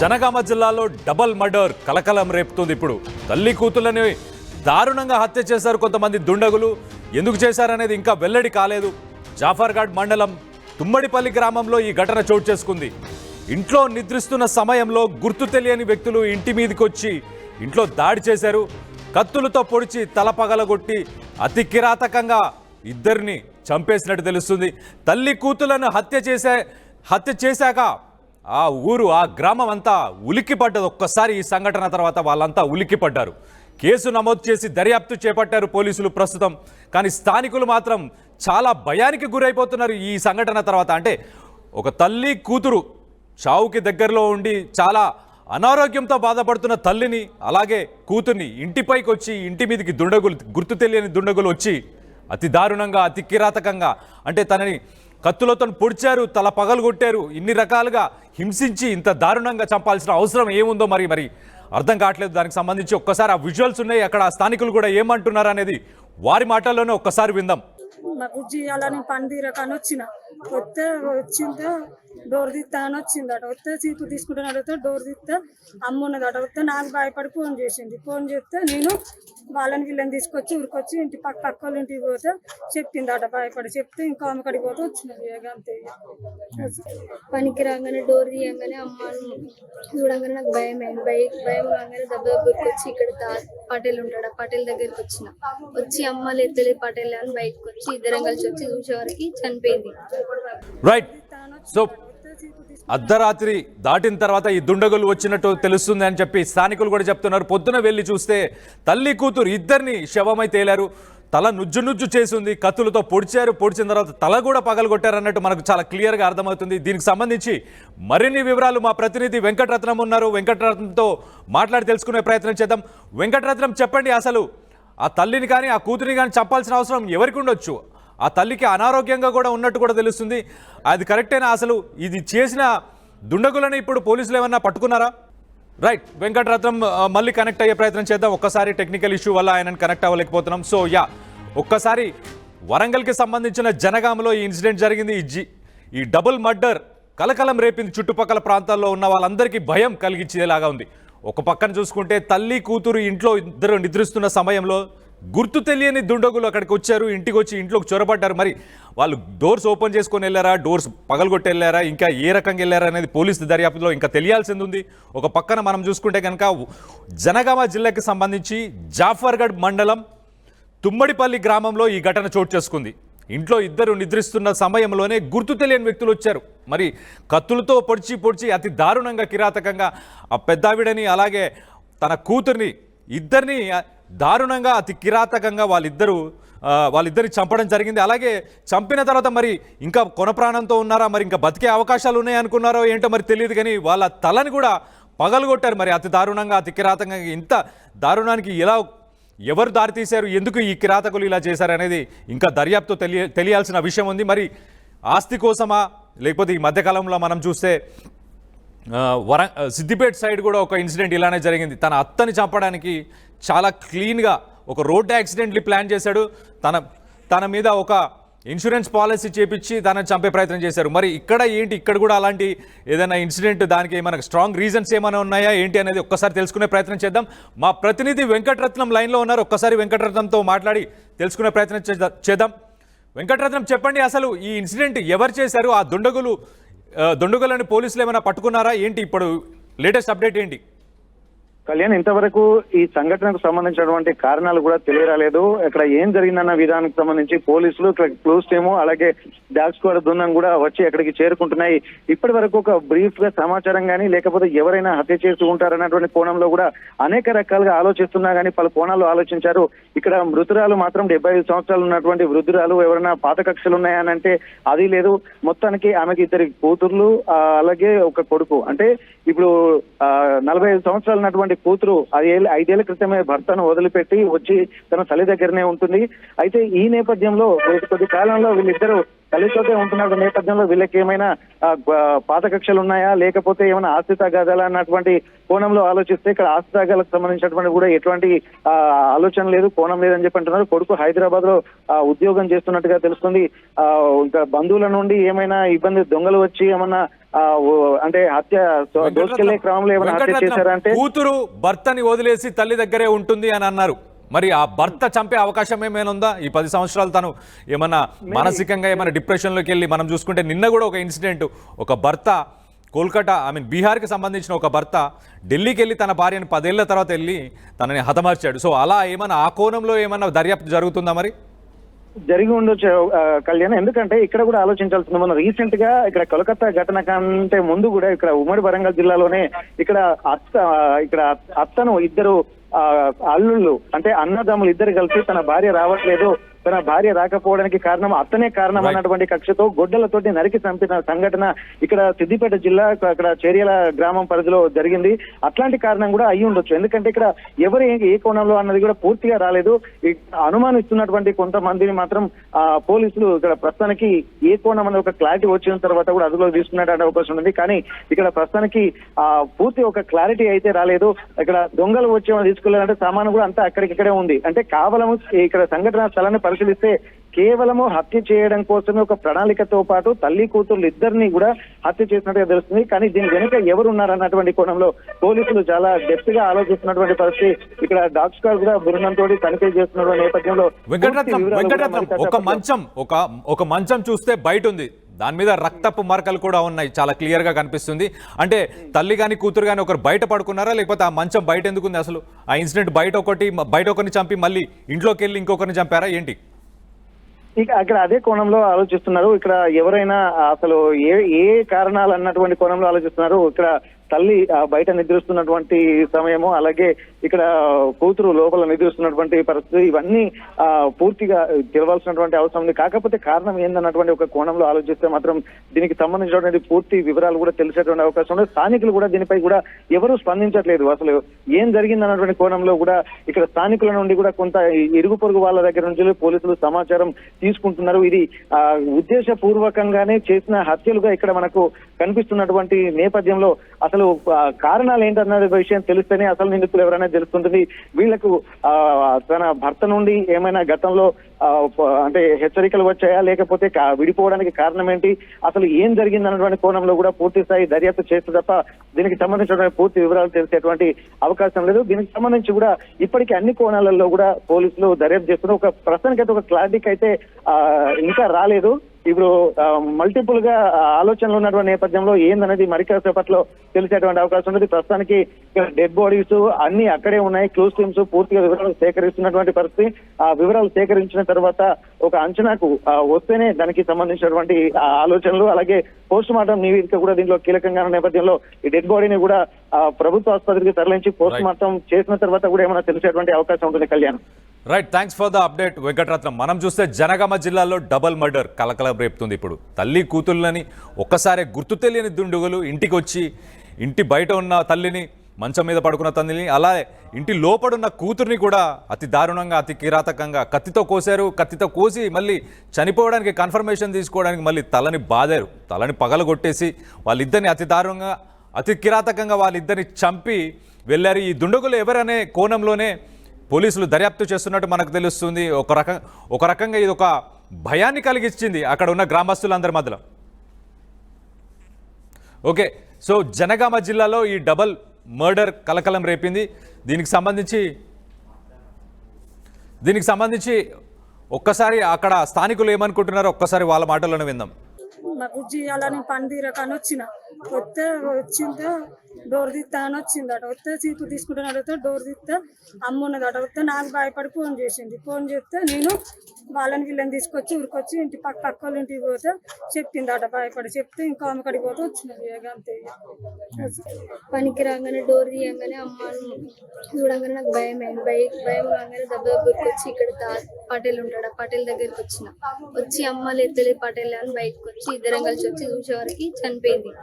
జనగామ జిల్లాలో double murder కలకలం రేపుతుంది. ఇప్పుడు తల్లి కూతుళ్ళని దారుణంగా హత్య చేశారు కొంతమంది దుండగులు. ఎందుకు చేశారనేది ఇంకా వెల్లడి కాలేదు. జాఫర్ఘాట్ మండలం తుమ్మడిపల్లి గ్రామంలో ఈ ఘటన చోటు చేసుకుంది. ఇంట్లో నిద్రిస్తున్న సమయంలో గుర్తు తెలియని వ్యక్తులు ఇంటి మీదకి వచ్చి ఇంట్లో దాడి చేశారు. కత్తులతో పొడిచి తల పగలగొట్టి అతి కిరాతకంగా ఇద్దరిని చంపేసినట్టు తెలుస్తుంది. తల్లి కూతులను హత్య చేశాక ఆ ఊరు ఆ గ్రామం అంతా ఉలిక్కిపడ్డది. ఒక్కసారి ఈ సంఘటన తర్వాత వాళ్ళంతా ఉలిక్కిపడ్డారు. కేసు నమోదు చేసి దర్యాప్తు చేపట్టారు పోలీసులు ప్రస్తుతం. కానీ స్థానికులు మాత్రం చాలా భయానికి గురైపోతున్నారు ఈ సంఘటన తర్వాత. అంటే ఒక తల్లి కూతురు చావుకి దగ్గరలో ఉండి చాలా అనారోగ్యంతో బాధపడుతున్న తల్లిని అలాగే కూతుర్ని ఇంటిపైకి వచ్చి ఇంటి మీదకి గుర్తు తెలియని దుండగులు వచ్చి అతి దారుణంగా అతి కిరాతకంగా అంటే తనని కత్తులతో పొడిచారు, తల పగలగొట్టారు. ఇన్ని రకాలుగా హింసించి ఇంత దారుణంగా చంపాల్సిన అవసరం ఏముందో మరి అర్థం కావట్లేదు. దానికి సంబంధించి ఒక్కసారి ఆ విజువల్స్ ఉన్నాయి, అక్కడ స్థానికులు కూడా ఏమంటున్నారు అనేది వారి మాటల్లోనే ఒక్కసారి విందాం. మా బుజ్జి అలానే పని తీరకని వచ్చిందో డోర్ తీస్తా అని వచ్చిందట. వస్తే చీపు తీసుకుంటున్నాడు. డోర్ తీస్తే అమ్మ ఉన్నదట. వస్తే నాకు భయపడి ఫోన్ చేసింది. ఫోన్ చేస్తే నేను వాళ్ళని వీళ్ళని తీసుకొచ్చి ఊరికొచ్చి ఇంటి పక్క వాళ్ళ ఇంటికి పోతే చెప్పిందట. భయపడి చెప్తే ఇంకా ఆమె కడికి పోతే వచ్చినది. అంతే పనికి రాగానే డోర్ తీయగానే అమ్మని చూడంగానే నాకు భయం అయింది. భయం రాగానే దెబ్బకి వచ్చి ఇక్కడ పటేల్ ఉంటాడు, ఆ పటేల్ దగ్గరికి వచ్చి అమ్మ లేదు పటేల్ అని బయటకు వచ్చి ఇద్దరం కలిసి వచ్చి చూసే వరకు చనిపోయింది. రైట్. సో అర్ధరాత్రి దాటిన తర్వాత ఈ దుండగులు వచ్చినట్టు తెలుస్తుంది అని చెప్పి స్థానికులు కూడా చెప్తున్నారు. పొద్దున వెళ్ళి చూస్తే తల్లి కూతురు ఇద్దరిని శవమై తేలారు. తల నుజ్జు చేసింది, కత్తులతో పొడిచిన తర్వాత తల కూడా పగలగొట్టారు అన్నట్టు మనకు చాలా క్లియర్గా అర్థమవుతుంది. దీనికి సంబంధించి మరిన్ని వివరాలు మా ప్రతినిధి వెంకటరత్నం ఉన్నారు. వెంకటరత్నంతో మాట్లాడి తెలుసుకునే ప్రయత్నం చేద్దాం. వెంకటరత్నం, చెప్పండి, అసలు ఆ తల్లిని కానీ ఆ కూతురిని కానీ చంపాల్సిన అవసరం ఎవరికి ఉండొచ్చు? ఆ తల్లికి అనారోగ్యంగా కూడా ఉన్నట్టు కూడా తెలుస్తుంది. అది కరెక్టేనా? అసలు ఇది చేసిన దుండగులని ఇప్పుడు పోలీసులు ఏమన్నా పట్టుకున్నారా? రైట్, వెంకటరత్నం మళ్ళీ కనెక్ట్ అయ్యే ప్రయత్నం చేద్దాం. ఒక్కసారి టెక్నికల్ ఇష్యూ వల్ల ఆయనను కనెక్ట్ అవ్వలేకపోతున్నాం. సో ఒక్కసారి వరంగల్కి సంబంధించిన జనగామలో ఈ ఇన్సిడెంట్ జరిగింది. ఈ డబుల్ మర్డర్ కలకలం రేపింది. చుట్టుపక్కల ప్రాంతాల్లో ఉన్న వాళ్ళందరికీ భయం కలిగించేలాగా ఉంది. ఒక పక్కన చూసుకుంటే తల్లి కూతురు ఇంట్లో ఇద్దరు నిద్రిస్తున్న సమయంలో గుర్తు తెలియని దుండగులు అక్కడికి వచ్చారు. ఇంటికి వచ్చి ఇంట్లోకి చొరబడ్డారు. మరి వాళ్ళు డోర్స్ ఓపెన్ చేసుకొని వెళ్ళారా, డోర్స్ పగలగొట్టి వెళ్ళారా, ఇంకా ఏ రకంగా వెళ్ళారా అనేది పోలీసు దర్యాప్తులో ఇంకా తెలియాల్సింది ఉంది. ఒక పక్కన మనం చూసుకుంటే కనుక జనగామ జిల్లాకి సంబంధించి జాఫర్ఘడ్ మండలం తుమ్మడిపల్లి గ్రామంలో ఈ ఘటన చోటు చేసుకుంది. ఇంట్లో ఇద్దరు నిద్రిస్తున్న సమయంలోనే గుర్తు తెలియని వ్యక్తులు వచ్చారు. మరి కత్తులతో పొడిచి అతి దారుణంగా కిరాతకంగా ఆ పెద్దావిడని అలాగే తన కూతుర్ని ఇద్దరిని దారుణంగా అతి కిరాతకంగా వాళ్ళిద్దరిని చంపడం జరిగింది. అలాగే చంపిన తర్వాత మరి ఇంకా కొన ప్రాణంతో ఉన్నారా, మరి ఇంకా బతికే అవకాశాలు ఉన్నాయనుకున్నారో ఏంటో మరి తెలియదు. కానీ వాళ్ళ తలని కూడా పగలగొట్టారు. మరి అతి దారుణంగా అతి కిరాతకంగా ఇంత దారుణానికి ఎవరు దారి తీశారు, ఎందుకు ఈ కిరాతకులు ఇలా చేశారు అనేది ఇంకా దర్యాప్తు తెలియాల్సిన విషయం ఉంది. మరి ఆస్తి కోసమా, లేకపోతే ఈ మధ్యకాలంలో మనం చూస్తే సిద్దిపేట సైడ్ కూడా ఒక ఇన్సిడెంట్ ఇలానే జరిగింది. తన అత్తని చంపడానికి చాలా క్లీన్గా ఒక రోడ్ యాక్సిడెంట్ని ప్లాన్ చేశాడు. తన మీద ఒక ఇన్సూరెన్స్ పాలసీ చేపించి తనని చంపే ప్రయత్నం చేశారు. మరి ఇక్కడ కూడా అలాంటి ఏదైనా ఇన్సిడెంట్, దానికి ఏమైనా స్ట్రాంగ్ రీజన్స్ ఏమైనా ఉన్నాయా ఏంటి అనేది ఒక్కసారి తెలుసుకునే ప్రయత్నం చేద్దాం. మా ప్రతినిధి వెంకటరత్నం లైన్లో ఉన్నారు. ఒక్కసారి వెంకటరత్నంతో మాట్లాడి తెలుసుకునే ప్రయత్నం చేద్దాం. వెంకటరత్నం, చెప్పండి, అసలు ఈ ఇన్సిడెంట్ ఎవరు చేశారు? ఆ దుండగులని పోలీసులు ఏమైనా పట్టుకున్నారా ఏంటి? ఇప్పుడు లేటెస్ట్ అప్డేట్ ఏంటి? కళ్యాణ్, ఇంతవరకు ఈ సంఘటనకు సంబంధించినటువంటి కారణాలు కూడా తెలియరాలేదు. ఇక్కడ ఏం జరిగిందన్న విధానానికి సంబంధించి పోలీసులు, ఇక్కడ క్లూస్ టీము, అలాగే డాగ్ స్క్వాడ్ బృందం కూడా వచ్చి అక్కడికి చేరుకుంటున్నాయి. ఇప్పటి వరకు ఒక బ్రీఫ్ గా సమాచారం కానీ లేకపోతే ఎవరైనా హత్య చేసి ఉంటారన్నటువంటి కోణంలో కూడా అనేక రకాలుగా ఆలోచిస్తున్నా కానీ పలు కోణాలు ఆలోచించారు. ఇక్కడ మృతురాలు మాత్రం 75 సంవత్సరాలు ఉన్నటువంటి వృద్ధురాలు. ఎవరైనా పాత కక్షలు ఉన్నాయని అంటే అది లేదు. మొత్తానికి ఆమెకి ఇద్దరు కూతుర్లు అలాగే ఒక కొడుకు. అంటే ఇప్పుడు 45 సంవత్సరాలు ఉన్నటువంటి కూతురు 5 ఏళ్ల క్రితమే భర్తను వదిలిపెట్టి వచ్చి తన తల్లి దగ్గరనే ఉంటుంది. అయితే ఈ నేపథ్యంలో కొద్ది కాలంలో వీళ్ళిద్దరూ తల్లితోటే ఉంటున్న నేపథ్యంలో వీళ్ళకి ఏమైనా పాత కక్షలు ఉన్నాయా, లేకపోతే ఏమైనా ఆస్తి తగాదాలా అన్నటువంటి కోణంలో ఆలోచిస్తే ఇక్కడ ఆస్తి తగాదాలకు సంబంధించినటువంటి కూడా ఎటువంటి ఆలోచన లేదు, కోణం లేదని చెప్పి అంటున్నారు. కొడుకు హైదరాబాద్ లో ఉద్యోగం చేస్తున్నట్టుగా తెలుస్తుంది. ఇంకా బంధువుల నుండి ఏమైనా ఇబ్బంది, దొంగలు వచ్చి ఏమన్నా అంటే హత్య దోసుకెళ్లే క్రమంలో ఏమైనా హత్య వెంకటరత్నం, చేశారా అంటే కూతురు భర్తని వదిలేసి తల్లి దగ్గరే ఉంటుంది అని అన్నారు. మరి ఆ భర్త చంపే అవకాశం ఏమైనా ఉందా? ఈ 10 సంవత్సరాలు తను ఏమన్నా మానసికంగా ఏమైనా డిప్రెషన్లోకి వెళ్ళి మనం చూసుకుంటే నిన్న కూడా ఒక ఇన్సిడెంట్, ఒక భర్త కోల్కతా బీహార్కి సంబంధించిన ఒక భర్త ఢిల్లీకి వెళ్ళి తన భార్యను 10 ఏళ్ల తర్వాత వెళ్ళి తనని హతమార్చాడు. సో అలా ఏమన్నా ఆ కోణంలో ఏమన్నా దర్యాప్తు జరుగుతుందా మరి? జరిగి ఉండొచ్చు కళ్యాణ్. ఎందుకంటే ఇక్కడ కూడా ఆలోచించాల్సింది, మనం రీసెంట్ గా ఇక్కడ కోల్కతా ఘటన కంటే ముందు కూడా ఇక్కడ ఉమ్మడి వరంగల్ జిల్లాలోనే ఇక్కడ అత్తను ఇద్దరు అల్లుళ్ళు అంటే అన్నదమ్ములు ఇద్దరు కలిసి తన భార్య రావట్లేదు, తన భార్య రాకపోవడానికి కారణం అతనే కారణం అన్నటువంటి కక్షతో గొడ్డలతోటి నరికి చంపిన సంఘటన ఇక్కడ సిద్దిపేట జిల్లా అక్కడ చేర్యాల గ్రామం పరిధిలో జరిగింది. అట్లాంటి కారణం కూడా అయ్యి ఉండొచ్చు. ఎందుకంటే ఇక్కడ ఎవరు ఏ కోణంలో అన్నది కూడా పూర్తిగా రాలేదు. అనుమానిస్తున్నటువంటి కొంతమందిని మాత్రం పోలీసులు ఇక్కడ ప్రస్తుతానికి ఏ కోణం అనేది ఒక క్లారిటీ వచ్చిన తర్వాత కూడా అదుపులో తీసుకున్నటువంటి అవకాశం ఉంది. కానీ ఇక్కడ ప్రస్తుతానికి పూర్తి ఒక క్లారిటీ అయితే రాలేదు. ఇక్కడ దొంగలు వచ్చేమని తీసుకెళ్లారంటే సామాను కూడా అంతా అక్కడికిక్కడే ఉంది. అంటే కేవలం ఇక్కడ సంఘటన స్థలాన్ని పరిశీలిస్తే కేవలము హత్య చేయడం కోసమే ఒక ప్రణాళికతో పాటు తల్లి కూతుర్లు ఇద్దరిని కూడా హత్య చేసినట్టుగా తెలుస్తుంది. కానీ దీని వెనుక ఎవరున్నారన్నటువంటి కోణంలో పోలీసులు చాలా డెప్త్ గా ఆలోచిస్తున్నటువంటి పరిస్థితి. ఇక్కడ డాగ్ స్క్వాడ్ కూడా బృందంతో తనిఖీ చేస్తున్న నేపథ్యంలో వెంకటరత్నం ఒక మంచం చూస్తే బయట ఉంది, దాని మీద రక్తపు మరకలు కూడా ఉన్నాయి, చాలా క్లియర్ గా కనిపిస్తుంది. అంటే తల్లి గాని కూతురు గాని ఒకరు బయట పడుకున్నారా, లేకపోతే ఆ మంచం బయట ఎందుకు ఉంది? అసలు ఆ ఇన్సిడెంట్ బయట ఒకరిని చంపి మళ్ళీ ఇంట్లోకి వెళ్ళి ఇంకొకరిని చంపారా ఏంటి? ఇక అక్కడ అదే కోణంలో ఆలోచిస్తున్నారు. ఇక్కడ ఎవరైనా అసలు ఏ కారణాలు అన్నటువంటి కోణంలో ఆలోచిస్తున్నారు. ఇక్కడ తల్లి బయట నిద్రిస్తున్నటువంటి సమయము, అలాగే ఇక్కడ కూతురు లోపల నిద్రిస్తున్నటువంటి పరిస్థితి, ఇవన్నీ పూర్తిగా తెలవాల్సినటువంటి అవసరం ఉంది. కాకపోతే కారణం ఏందన్నటువంటి ఒక కోణంలో ఆలోచిస్తే మాత్రం దీనికి సంబంధించినటువంటి పూర్తి వివరాలు కూడా తెలిసేటువంటి అవకాశం ఉంది. స్థానికులు కూడా దీనిపై కూడా ఎవరూ స్పందించట్లేదు. అసలు ఏం జరిగిందన్నటువంటి కోణంలో కూడా ఇక్కడ స్థానికుల నుండి కూడా కొంత ఇరుగు పొరుగు వాళ్ళ దగ్గర నుంచి పోలీసులు సమాచారం తీసుకుంటున్నారు. ఇది ఉద్దేశపూర్వకంగానే చేసిన హత్యలుగా ఇక్కడ మనకు కనిపిస్తున్నటువంటి నేపథ్యంలో అసలు కారణాలు ఏంటన్న విషయం తెలిస్తేనే అసలు నిందితులు ఎవరైనా తెలుస్తుంటుంది. వీళ్లకు తన భర్త నుండి ఏమైనా గతంలో అంటే హెచ్చరికలు వచ్చాయా, లేకపోతే విడిపోవడానికి కారణం ఏంటి, అసలు ఏం జరిగింది అన్నటువంటి కోణంలో కూడా పూర్తి స్థాయి దర్యాప్తు చేస్తే తప్ప దీనికి సంబంధించినటువంటి పూర్తి వివరాలు తెలిసేటువంటి అవకాశం లేదు. దీనికి సంబంధించి కూడా ఇప్పటికీ అన్ని కోణాలలో కూడా పోలీసులు దర్యాప్తు చేస్తున్నారు. ఒక ప్రస్తుతానికైతే ఒక క్లారిటీకి అయితే ఇంకా రాలేదు. ఇప్పుడు మల్టిపుల్ గా ఆలోచనలు ఉన్నటువంటి నేపథ్యంలో ఏందనేది మరికాసేపట్లో తెలిసేటువంటి అవకాశం ఉంది. ప్రస్తుతానికి డెడ్ బాడీస్ అన్ని అక్కడే ఉన్నాయి. క్లూస్ టీమ్స్ పూర్తిగా వివరాలు సేకరిస్తున్నటువంటి పరిస్థితి. ఆ వివరాలు సేకరించిన తర్వాత ఒక అంచనాకు వస్తేనే దానికి సంబంధించినటువంటి ఆలోచనలు, అలాగే పోస్ట్ మార్టం నివేదిక కూడా దీంట్లో కీలకంగా ఉన్న నేపథ్యంలో ఈ డెడ్ బాడీని కూడా ప్రభుత్వ ఆసుపత్రికి తరలించి పోస్ట్ మార్టం చేసిన తర్వాత కూడా ఏమైనా తెలిసేటువంటి అవకాశం ఉంటుంది. Kalyan, right, thanks for the update Venkataratnam. మనం చూస్తే జనగామ జిల్లాలో డబల్ మర్డర్ కలకలం రేపుతుంది. ఇప్పుడు తల్లి కూతుళ్ళని ఒక్కసారి గుర్తు తెలియని దుండుగులు ఇంటికి వచ్చి ఇంటి బయట ఉన్న తల్లిని, మంచం మీద పడుకున్న తల్లిని, అలాగే ఇంటి లోపడున్న కూతుర్ని కూడా అతి దారుణంగా అతి కిరాతకంగా కత్తితో కోసారు. కత్తితో కోసి మళ్ళీ చనిపోవడానికి కన్ఫర్మేషన్ తీసుకోవడానికి మళ్ళీ తలని బాదారు. తలని పగలగొట్టేసి వాళ్ళిద్దరిని అతి దారుణంగా అతి కిరాతకంగా వాళ్ళిద్దరిని చంపి వెళ్ళారు. ఈ దుండగులు ఎవరనే కోణంలోనే పోలీసులు దర్యాప్తు చేస్తున్నట్టు మనకు తెలుస్తుంది. ఒక రకంగా ఇది ఒక భయాన్ని కలిగించింది అక్కడ ఉన్న గ్రామస్తులందరి మధ్యలో. ఓకే, సో జనగామ జిల్లాలో ఈ డబల్ మర్డర్ కలకలం రేపింది. దీనికి సంబంధించి ఒక్కసారి అక్కడ స్థానికులు ఏమనుకుంటున్నారో ఒక్కసారి వాళ్ళ మాటల్లోనే విందాం. మా బుజ్జి అలానే పని తీరకని వచ్చిందో డోర్ తీస్తా అని వచ్చిందట. వస్తే చీపు తీసుకుంటున్నాడతో డోర్ తీస్తే అమ్మ ఉన్నదట. వస్తే నాకు భయపడి ఫోన్ చేసింది. ఫోన్ చేస్తే నేను వీళ్ళని తీసుకొచ్చి ఊరికొచ్చి ఇంటి పక్క వాళ్ళ ఇంటికి పోతే చెప్పిందట. భయపడి చెప్తే ఇంకా ఆమె కడికి పోతే వచ్చినది. అంతే. పనికి రాగానే డోర్ తీయగానే అమ్మాను చూడంగానే నాకు భయం రాగానే దెబ్బ గుర్తొచ్చి ఇక్కడ పటేల్ ఉంటాడు, ఆ పటేల్ దగ్గరికి వచ్చి అమ్మ లేదు పటేల్ అని బయటకు వచ్చి ఇద్దరం కలిసి వచ్చి చూసేవారికి చనిపోయింది.